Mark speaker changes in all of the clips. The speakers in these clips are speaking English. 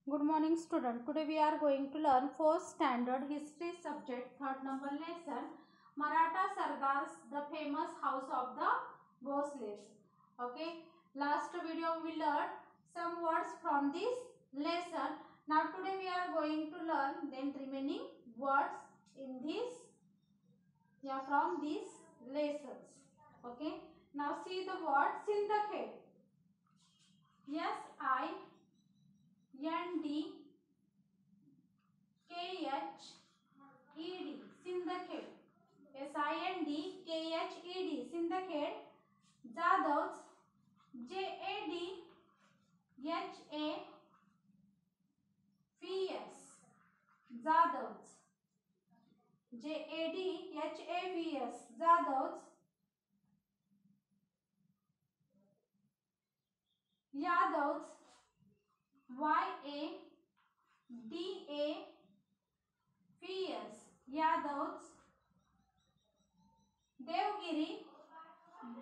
Speaker 1: Good morning student. Today we are going to learn 4th standard history subject 3rd number lesson Maratha Sardars, the famous house of the Bhosles. Okay, last video we learned some words from this lesson. Now today we are going to learn then remaining words in this from these lessons. Okay, now see the word Sindakhed. SINDKHED Sindakhed. SINDKHED Sindakhed. Jadavs JADHAVS Jadavs JADHAVS Jadavs. Yadavs YADAVS Yadavs. Devgiri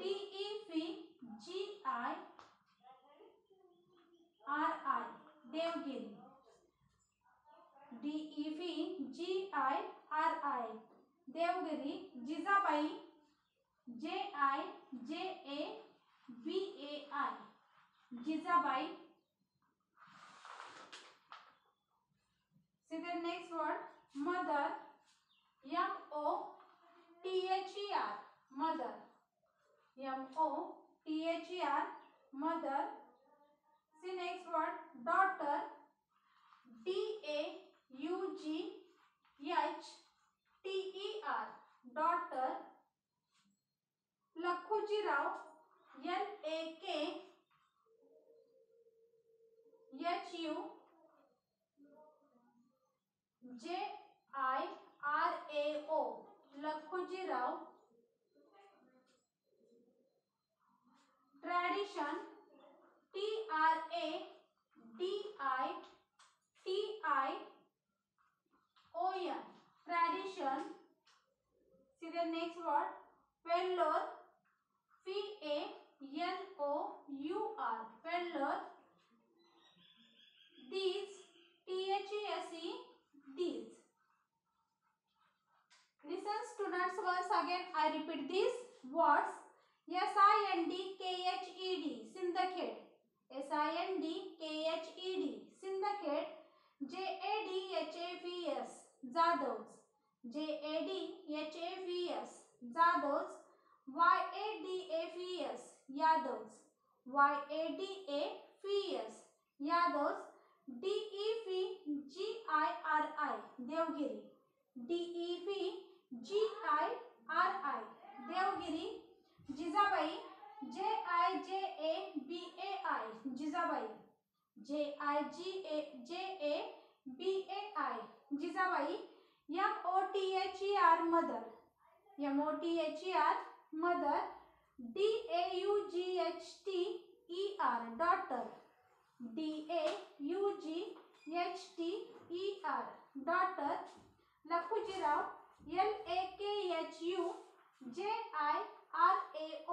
Speaker 1: DEVGIRI Devgiri DEVGIRI Devgiri. Jizabai JIJABAI Jizabai. See the next word mother MOTHER mother MOTHER mother. See next word daughter DAUGHTER daughter. Lakhujirao LAKHUJIRAO Lakhujirao. Tradition TRADITION tradition. See the next word Vellore VALOUR Vellore. These THESE these. Listen students once again. I repeat these words. SINDKHED Sindakhed SINDKHED Sindakhed. JADHAVS Jadavs JADHAVS Jadavs. YADAVS Yadavs YADAVS Yadavs. DEVGIRI Devgiri DEVGIRI Devgiri. Jizabai JIJABAI Jizabai JIJABAI Jizabai. MOTHER mother MOTHER mother. DAUGHTER daughter DAUGHTER daughter. Lakhujirao LAKHUJIRAO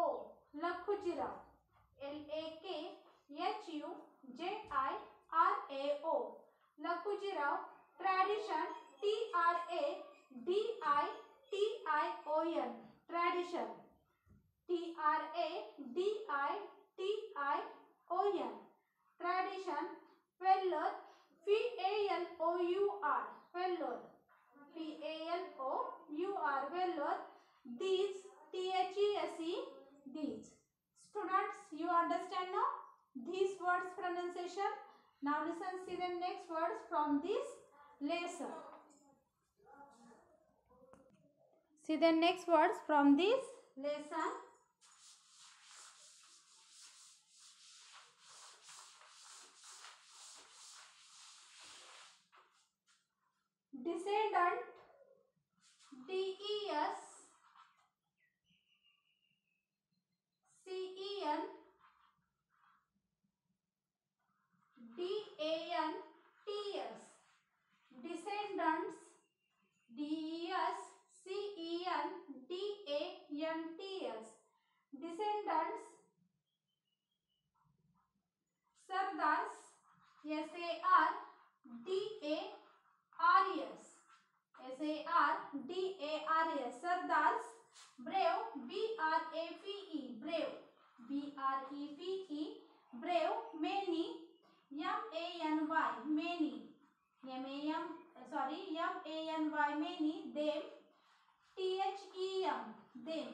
Speaker 1: Lakhujirao LAKHUJIRAO Lakhujirao. Tradition TRADITION tradition TRADITION tradition. Vellore VALOUR Vellore VALOUR Vellore. These THESE these. Students, you understand now these words pronunciation. Now listen, see the next words from this lesson. See the next words from this lesson. Descendant DESCENDANTS Descendants DESCENDANTS Descendants. Sardars S-A-R-D-A-R-E-S. S-A-R-D-A-R-E-S. Sardars. Brave. B-R-A-V-E. Brave. B-R-E-V-E. Brave. Many. M-A-N-Y. Many. M-A-M. Sorry. M-A-N-Y. Many. Them. T-H-E-M. Them.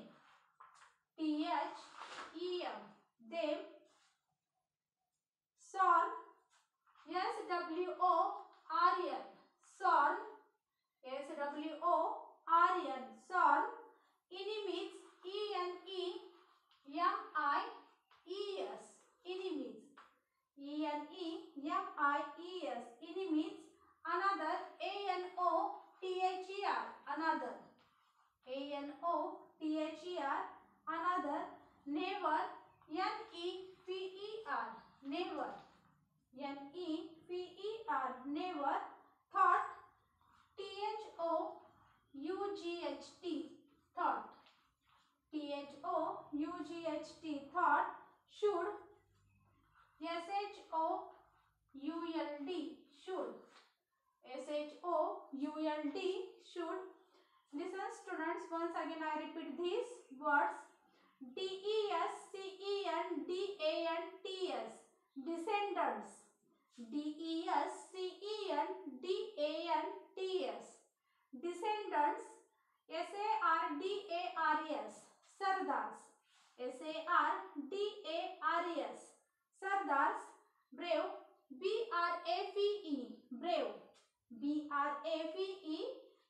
Speaker 1: T-H-E-M. Them. Son. S-W-O-R-N. Son. S-W-O-R-N. Son. Enemies. E-N-E-M-I-E-S. Enemies. E-N-E-M-I-E-S. Enemies. Another. A-N-O-T-H-E-R. Another. A-N-O-T-H-E-R. Another. Never. N-E-V-E-R. Never. N-E-V-E-R. Never. Thought. T-H-O-U-G-H-T. Thought. T-H-O-U-G-H-T. Thought. Should. S-H-O-U-L-D. Should. S-H-O-U-L-D. Should. Listen students, once again I repeat these words. D-E-S-C-E-N-D-A-N-T-S. Descendants. D-E-S-C-E-N-D-A-N-T-S. Descendants. S-A-R-D-A-R-E-S. Sardars. S-A-R-D-A-R-E-S. Sardars. Brave. B-R-A-V-E. Brave. B-R-A-V-E.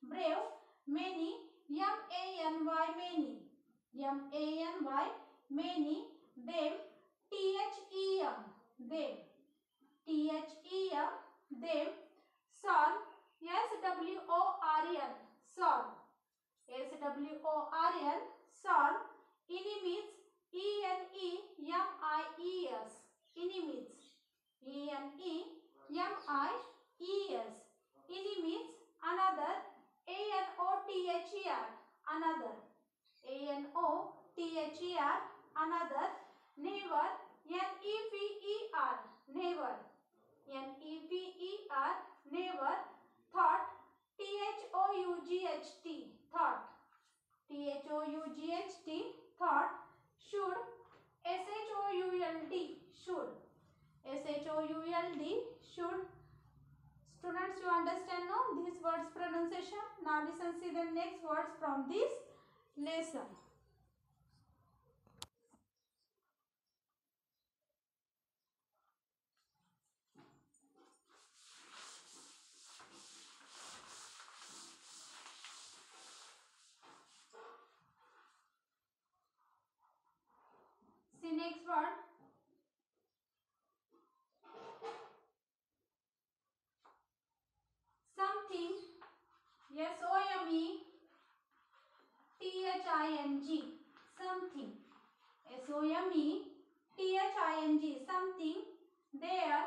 Speaker 1: Brave. Many. M-A-N-Y. Many. M-A-N-Y. Many. Them. T-H-E-M. Them. T-H-E-M. Them. Son. S-W-O-R-N. Son. S-W-O-R-N. Son. Enemies. E-N-E-M-I-E-S. Enemies. E-N-E-M-I-E-S. Enemies. Another. A-N-O-T-H-E-R. Another. A-N-O-T-H-E-R. Another. Never. N-E-V-E-R. Never. N-E-V-E-R. Never. Thought. T-H-O-U-G-H-T. Thought. T-H-O-U-G-H-T. Thought. Should. S-H-O-U-L-D. Should. S-H-O-U-L-D. Should. Students, you understand now these words pronunciation? Now listen, see the next words from this lesson. See next word. Something. S-O-M-E-T-H-I-N-G. Something. S-O-M-E-T-H-I-N-G. Something. There.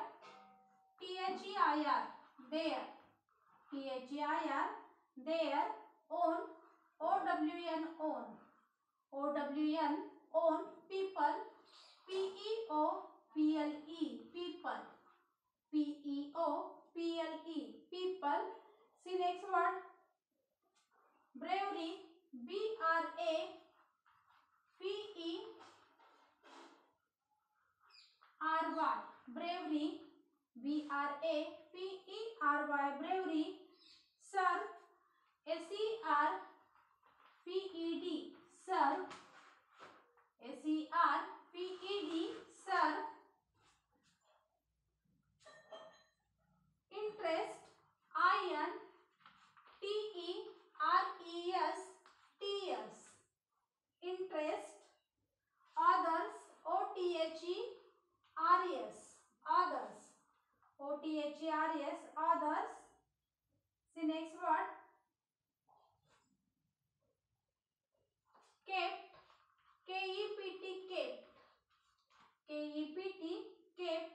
Speaker 1: T-H-E-I-R. There. T-H-E-I-R. There. Own. O-W-N. Own. O-W-N. Own. People. P-E-O-P-L-E. People. P-E-O-P-L-E. People. See next word. Bravery. B-R-A-V-E-R-Y. Bravery. B-R-A-V-E-R-Y. Bravery. Serve. S-E-R-V-E-D. Serve. S-E-R-V-E-D. Serve. Interest. I-N-T-E-R-E-S-T-S. Interest. Others. O-T-H-E-R-E-S. Others. O-T-H-E-R-E-S. Others. See next word. Kept. K-E-P-T. Kept. K-E-P-T. Kept.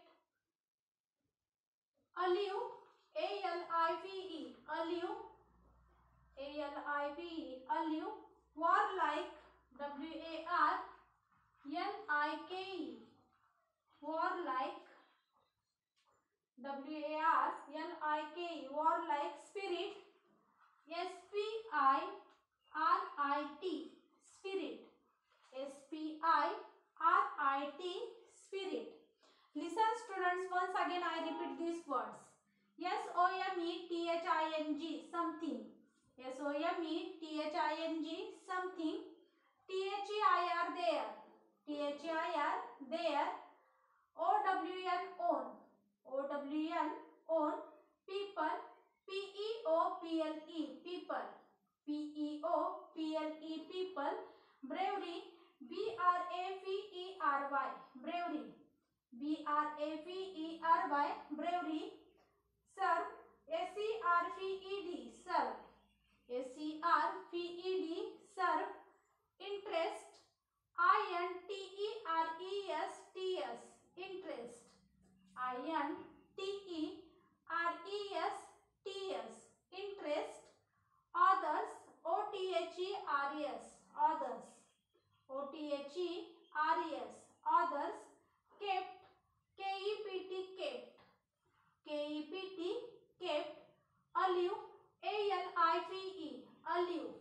Speaker 1: Alive. A-L-I-V-E. Alive. A-L-I-V-E. Alive. Warlike. W-A-R-L-I-K-E. Warlike. warlike, warlike spirit. Spirit, spirit. Spirit, spirit. Listen students, once again I repeat these words. SOMETHING, something. SOMETHING, something. THEIR, there. THEIR, there. OWN, own. OWN, own. People. PEOPLE, people. PEOPLE, people. Bravery. BRAVERY, bravery. BRAVERY, bravery. Serve. SERVED, serve. SERVED, serve. Interest. INTERESTS, interest. INTERESTS, interest. Others. OTHERS, others. OTHERS, others. Kept. KEPT, kept. KEPT, kept. Alive. ALIVE, alive.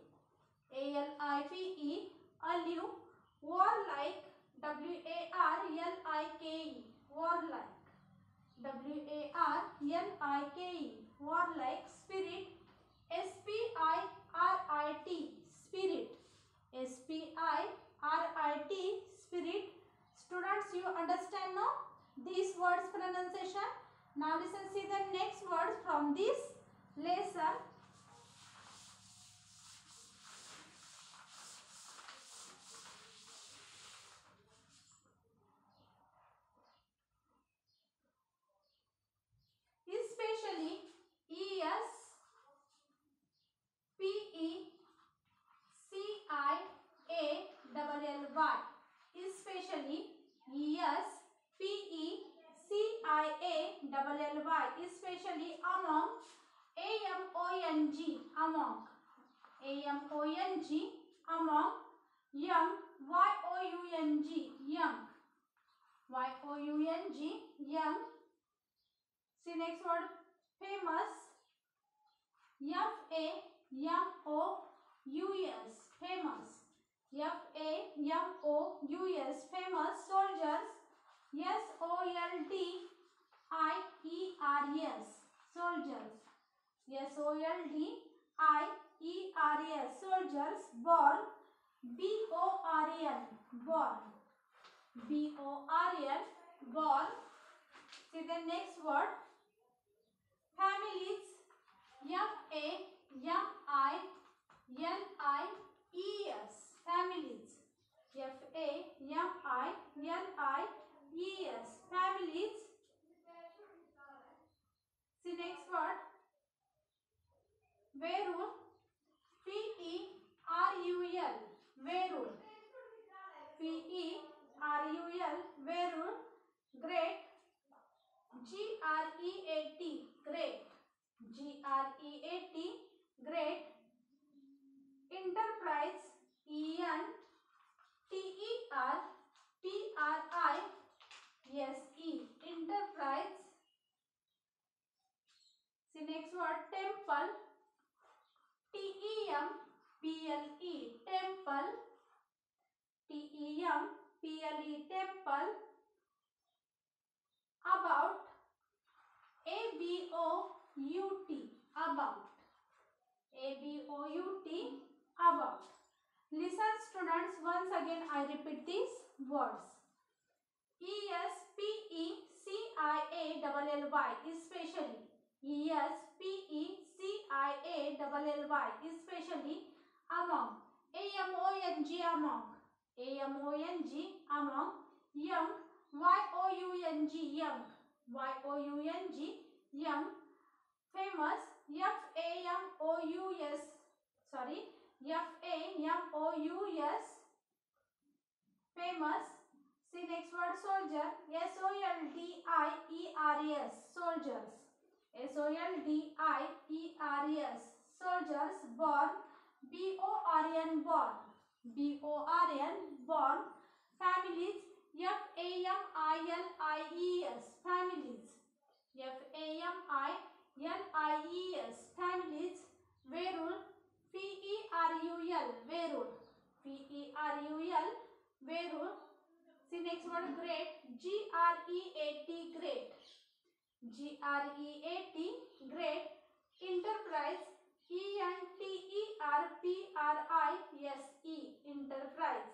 Speaker 1: ALIVE, alive. Warlike. WARLIKE, warlike. WARLIKE, warlike. Spirit. SPIRIT, spirit. SPIRIT, spirit. Students, you understand now these words pronunciation? Now listen, see the next words from this lesson. Especially, ESPECIALLY, especially. ESPECIALLY, especially. Among. AMONG, among. AMONG, among. Young. YOUNG, young. YOUNG, young. See next word. Famous. FAMOUS, famous. FAMOUS, famous. Soldiers. SOLDIERS, soldiers. SOLDIERS, soldiers. Born. BORN, born. BORN, born. See the next word. Families. FAMILIES, families. FAMILIES, families. See next word. Werewolf. PERUL, werewolf. PERUL, werewolf. Great. GREAT, great. GREAT, great. Enterprise. ENTERPRISE, enterprise. See next word. Temple. TEMPLE, temple. TEMPLE, temple. About. ABOUT, about. ABOUT, about. Listen students, once again I repeat these words. ESPECIALLY, especially. ESPECIALLY, especially. Among. AMONG, among. AMONG, among. Young. YOUNG, young. YOUNG, young. Famous. FAMOUS, sorry. FAMOUS, famous. See next word. Soldier. SOLDIERS, soldiers. SOLDIERS, soldiers. Born. BORN, born. BORN, born. Families. FAMILIES, families. FAMILIES, families. Verul, VERUL, Verul, VERUL, Verul. See next word great, GREAT, great, GREAT, great. Enterprise, ENTERPRISE, enterprise, ENTERPRISE,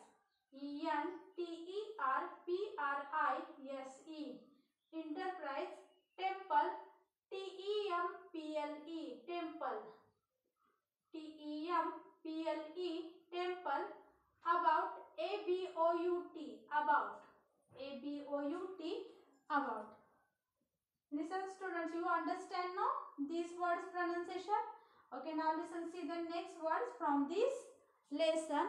Speaker 1: enterprise. Temple, TEMPLE, temple, TEMPLE, temple. About, ABOUT, about, ABOUT, about. Listen students, you understand now these words pronunciation? Okay, now listen, see the next words from this lesson.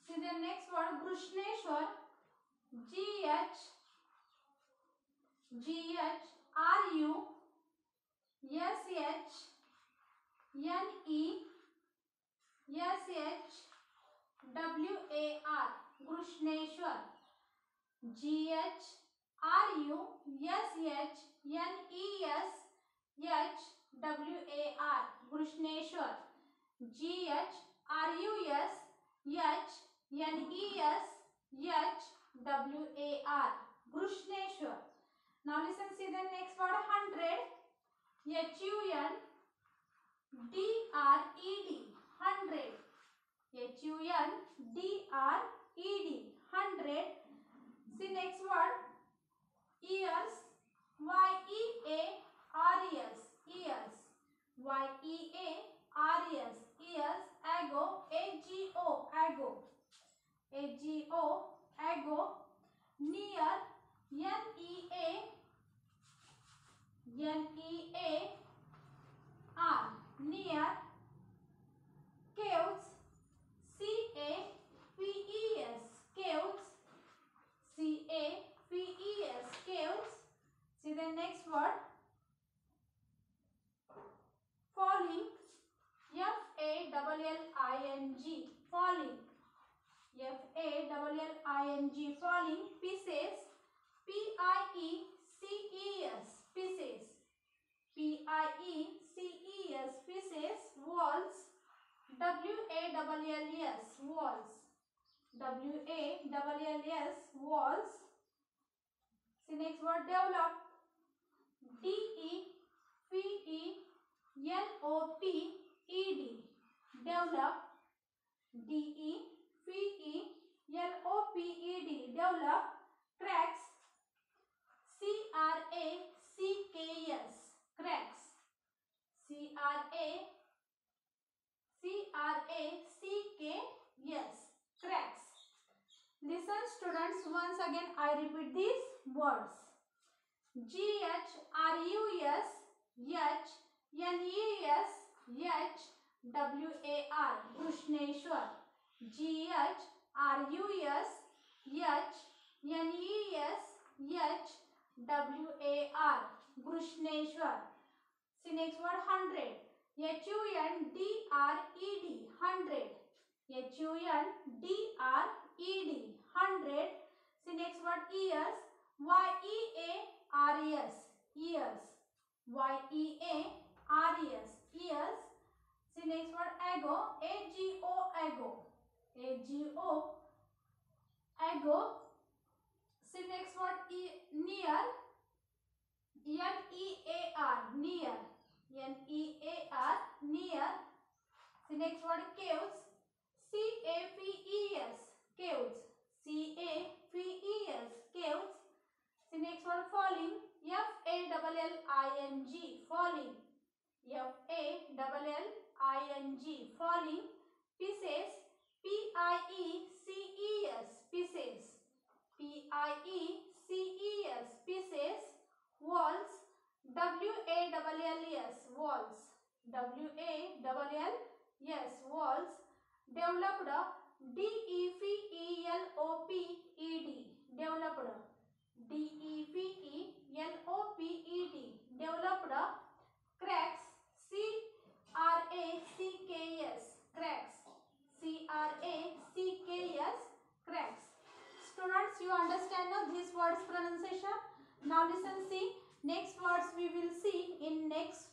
Speaker 1: See the next word, Grushneshwar, GHRUSHNESHWAR, Grushneshwar, GHRUSHNESHWAR, Grushneshwar, GHRUSHNESHWAR, Grushneshwar. Now listen, see the next word, 100, HUNDRED, 100, HUNDRED, 100. See next word, ears, YEARS, ears, YEARS, ears. Ago, AGO, AGO. Near, NEAR, near. Caves, CAVES, caves, CAVES, caves. See the next word, falling, FALLING, falling, FALLING, falling. Pieces, PIECES, pieces, PIECES, pieces. Walls, WALLS, walls, WALLS, walls. See next word, develop, DEVELOPED, develop, DEVELOPED, develop. Cracks, CRACKS, cracks, CRACKS, cracks. Listen students, once again I repeat these words. GHRUSHNESHWAR, Grushneshwar, GHRUSHNESHWAR, Grushneshwar. See next word, 100, HUNDRED, 100, HUNDRED, 100. See next word, ears, YEARS, ears, YEARS, ears. See next word, ago, AGO, AGO. See next word, near, NEAR, near, NEAR, near. See next word, caves, CAVES, caves, CAVES, caves. See next word, falling, FALLING, falling, FALLING, falling. Pieces, PIECES, pieces, PIECES, pieces. Walls, WALLS, walls, WALLS, walls. Developed, DEVELOPED, developed, DEVELOPED, developed. Cracks, cracks, cracks, cracks, cracks. Students, you understand now this words pronunciation? Now listen, see, next words we will see in next